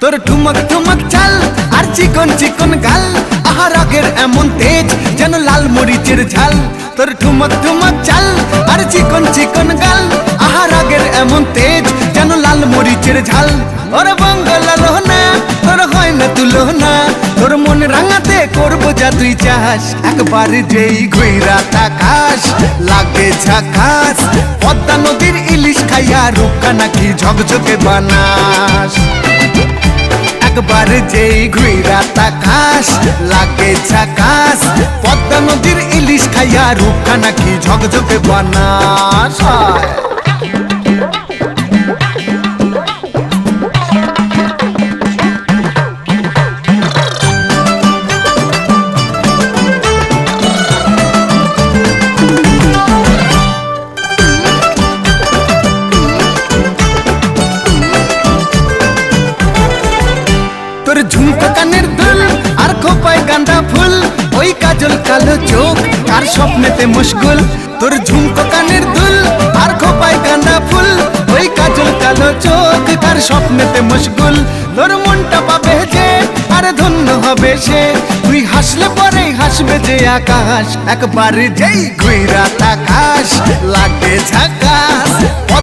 তোর ঠুমক ঠুমক চাল আর চিকন চিকন গাল, আহা রাগের এমন তেজ যেন লাল মরিচের ঝাল। তোর ঠুমক ঠুমক চাল আর চিকন চিকন গাল, আহা রাগের এমন তেজ যেন লাল মরিচের ঝাল। ওরে বাঙ্গালা লোহনা তোর হয় না তুলনা, তোর মন রাঙাতে করবো যা তুই চাস। একবার যেই ঘুইরা তাকাস লাগে ঝাকাস, পদ্মা নদীর ইলিশ খাইয়া রূপকা নাকি ঝকঝকে বানাস। একবার যেই ঘুইরা তাকাস লাগে ঝাকাস, পদ্মা নদীর ইলিশ খাইয়া রূপকা নাকি ঝকঝকে বানাস। তোর ঝুমকো কানের দুল আর খোপায় গাঁদা ফুল, ওই কাজল কালো চোখ কার স্বপ্নেতে মশগুল। তোর ঝুমকো কানের দুল আর খোপায় গাঁদা ফুল, ওই কাজল কালো চোখ কার স্বপ্নেতে মশগুল। তোর মনটা পাবে যে আর ধন্য হবে সে, তুই হাসলে পরেই হাসবে যে আকাশ। একবার যেই ঘুইরা তাকাস লাগে ঝাকাস।